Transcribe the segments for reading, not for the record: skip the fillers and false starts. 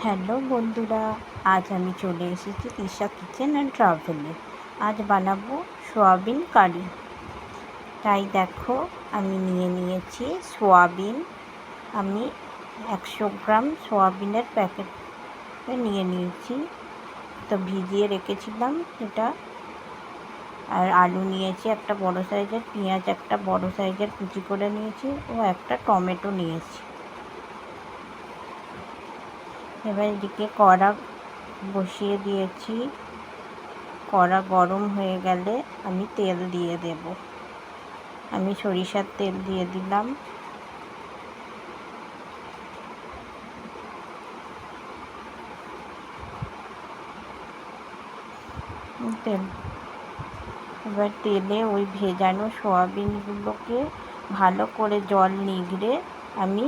Hello বন্ধুরা, আজ আমি চলে এসেছি তৃষা কিচেন অ্যান্ড ট্রাভেলে। আজ বানাবো সোয়াবিন কারি। তাই দেখো, আমি নিয়েছি সোয়াবিন। আমি 100 গ্রাম সোয়াবিনের প্যাকেট নিয়েছি, তো ভিজিয়ে রেখেছিলাম এটা। আর আলু নিয়েছি একটা বড় সাইজের, পেঁয়াজ একটা বড় সাইজের কুচি করে নিয়েছি, ও একটা টমেটো নিয়েছি। এবার এদিকে কড়া বসিয়ে দিয়েছি। কড়া গরম হয়ে গেলে আমি তেল দিয়ে দেব। আমি সরিষার তেল দিয়ে দিলাম। এবার তেলে ওই ভেজানো সোয়াবিনগুলোকে ভালো করে জল নিগড়ে আমি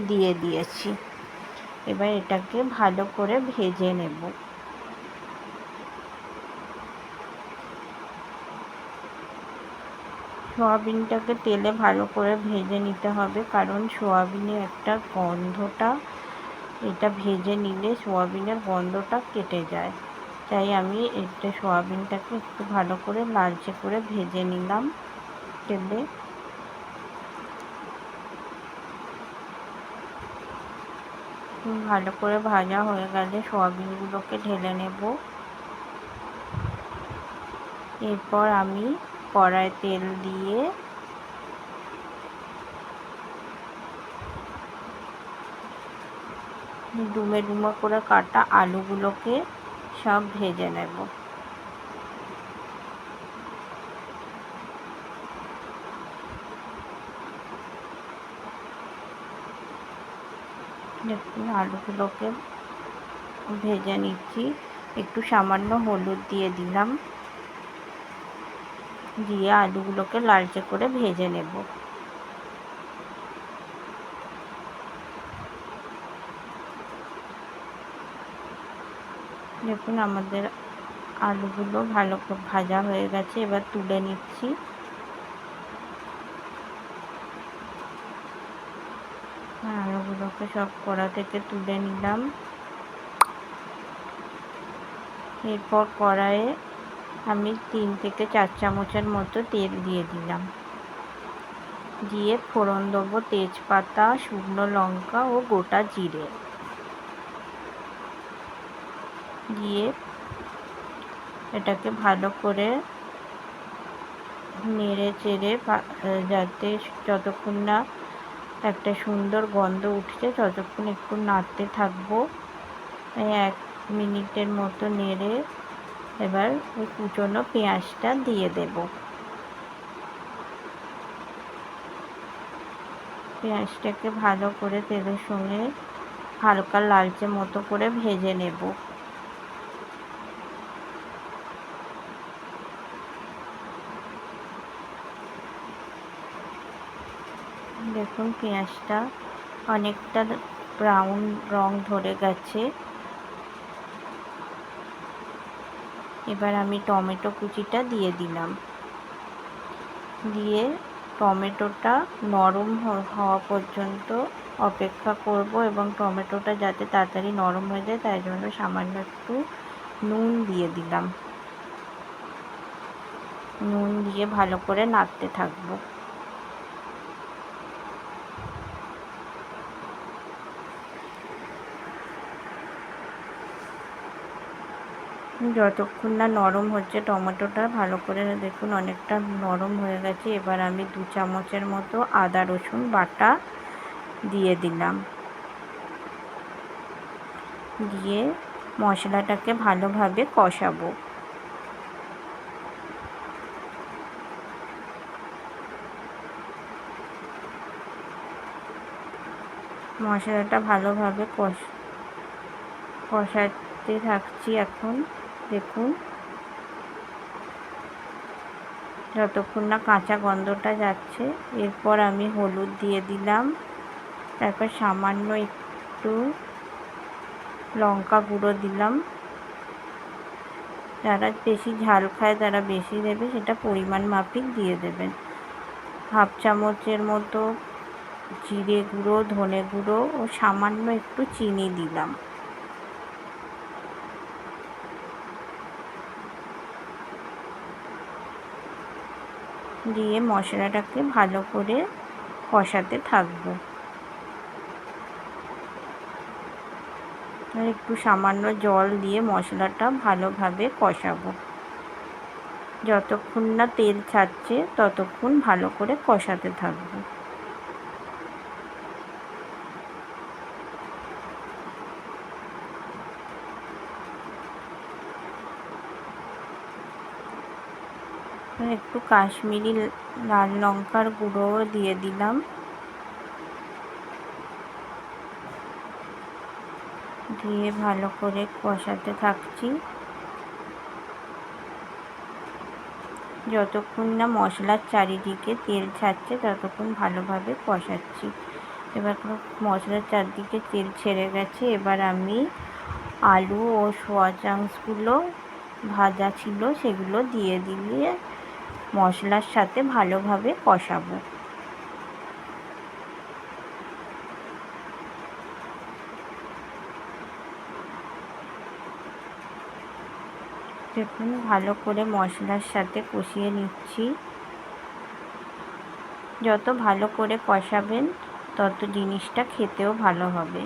দিয়ে দিয়েছি। এবার এটাকে ভালো করে ভেজে নেব। সোয়াবিনটাকে তেলে ভালো করে ভেজে নিতে হবে, কারণ সোয়াবিনের একটা গন্ধটা, এটা ভেজে নিলে সোয়াবিনের গন্ধটা কেটে যায়। তাই আমি এটা সোয়াবিনটাকে একটু ভালো করে লালচে করে ভেজে নিলাম তেলে। ভালো করে ভাজা হয়ে গেলে সোয়াবিনগুলোকে ঢেলে নেব। এরপর আমি কড়ায় তেল দিয়ে ডুমো ডুমো করে কাটা আলুগুলোকে সব ভেজে নেব। দেখুন, আলুগুলোকে ভেজে নিচ্ছি। একটু সামান্য হলুদ দিয়ে দিলাম, দিয়ে আলুগুলোকে লালচে করে ভেজে নেব। দেখুন, আমাদের আলুগুলো ভালো করে ভাজা হয়ে গেছে। এবার তুলে নিচ্ছি। আলুগুলোকে সব কড়া থেকে তুলে নিলাম। এরপর কড়াইয়ে আমি 3 থেকে 4 চামচের মতো তেল দিয়ে দিলাম। দিয়ে ফোড়ন দেবো তেজপাতা, শুকনো লঙ্কা ও গোটা জিরে। দিয়ে এটাকে ভালো করে নেড়ে চেড়ে যাতে যতক্ষণ না একটা সুন্দর গন্ধ উঠছে ততক্ষণ একটু নাড়তে থাকবো। 1 মিনিটের মতো নেড়ে এবার ওই কুচনো পেঁয়াজটা দিয়ে দেব। পেঁয়াজটাকে ভালো করে তেলের সঙ্গে হালকা লালচে মতো করে ভেজে নেব। দেখুন, পেঁয়াজটা অনেকটা ব্রাউন রং ধরে গেছে। এবার আমি টমেটো কুচিটা দিয়ে দিলাম। দিয়ে টমেটোটা নরম হওয়া পর্যন্ত অপেক্ষা করব, এবং টমেটোটা যাতে তাড়াতাড়ি নরম হয়ে যায় তাই জন্য সামান্য একটু নুন দিয়ে দিলাম। নুন দিয়ে ভালো করে নাড়তে থাকবো। যতক্ষণ না নরম হচ্ছে টমেটোটা, ভালো করে দেখুন অনেকটা নরম হয়ে গেছে। এবার আমি 2 চামচের মতো আদা রসুন বাটা দিয়ে দিলাম। দিয়ে মশলাটাকে ভালোভাবে কষাবো। মশলাটা ভালোভাবে কষাতে থাকছি এখন। দেখুন, যতক্ষণ না কাঁচা গন্ধটা যাচ্ছে। এরপর আমি হলুদ দিয়ে দিলাম। তারপর সামান্য একটু লঙ্কা গুঁড়ো দিলাম। যারা বেশি ঝাল খায় তারা বেশি দেবে, সেটা পরিমাণ মাফিক দিয়ে দেবেন। 1/2 চামচের মতো জিরে গুঁড়ো, ধনে গুঁড়ো ও সামান্য একটু চিনি দিলাম। দিয়ে মশলাটাকে ভালো করে কষাতে থাকবো। আর একটু সামান্য জল দিয়ে মশলাটা ভালোভাবে কষাবো। যতক্ষণ না তেল ছাড়ছে ততক্ষণ ভালো করে কষাতে থাকবো। একটু কাশ্মীরি লাল লঙ্কার গুঁড়োও দিয়ে দিলাম। দিয়ে ভালো করে কষাতে থাকছি যতক্ষণ না মশলার চারিদিকে তেল ছাড়ছে ততক্ষণ ভালোভাবে কষাচ্ছি। এবার মশলার চারদিকে তেল ছেড়ে গেছে। এবার আমি আলু ও সোয়া চাংসগুলো ভাজা ছিল সেগুলো দিয়ে মশলার সাথে ভালোভাবে কষাবো। দেখুন ভালো করে মশলার সাথে কষিয়ে নিচ্ছি। যত ভালো করে কষাবেন তত জিনিসটা খেতেও ভালো হবে।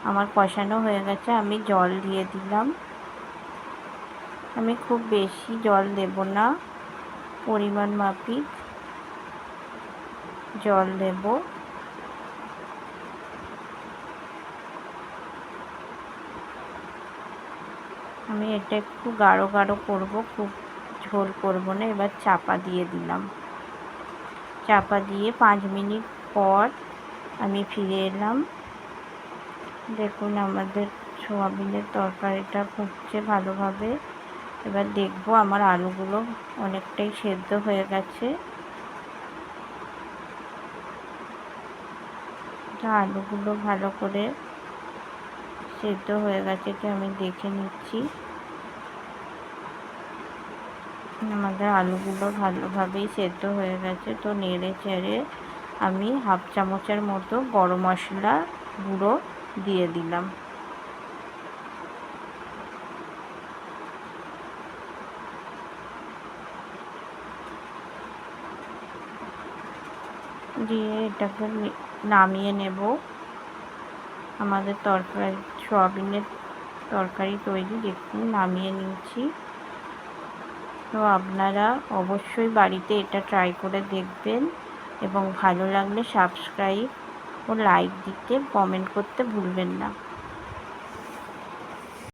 আমার কষানো হয়ে গেছে, আমি জল দিয়ে দিলাম। আমি খুব বেশি জল দেব না, পরিমাণ মাফিক জল দেব। আমি এটা একটু গাঢ় গাঢ় করবো, খুব ঝোল করবো না। এবার চাপা দিয়ে দিলাম। চাপা দিয়ে 5 মিনিট পর আমি ফিরে এলাম। দেখুন আমাদের সোয়াবিনের তরকারিটা ফুটছে ভালোভাবে। এবার দেখবো আমার আলুগুলো অনেকটাই সেদ্ধ হয়ে গেছে। আলুগুলো ভালো করে সেদ্ধ হয়ে গেছে তো আমি দেখে নিচ্ছি। আমাদের আলুগুলো ভালোভাবেই সেদ্ধ হয়ে গেছে। তো নেড়ে চেড়ে আমি 1/2 চামচের মতো গরম মশলা গুঁড়ো দিয়ে দিলাম। দিয়ে এটাকে নামিয়ে নেব। আমাদের তরকারি সয়াবিনের তরকারি তৈরি। দেখুন নামিয়ে নিয়েছি। তো আপনারা অবশ্যই বাড়িতে এটা ট্রাই করে দেখবেন এবং ভালো লাগলে সাবস্ক্রাইব ও লাইক দিতে কমেন্ট করতে ভুলবেন না।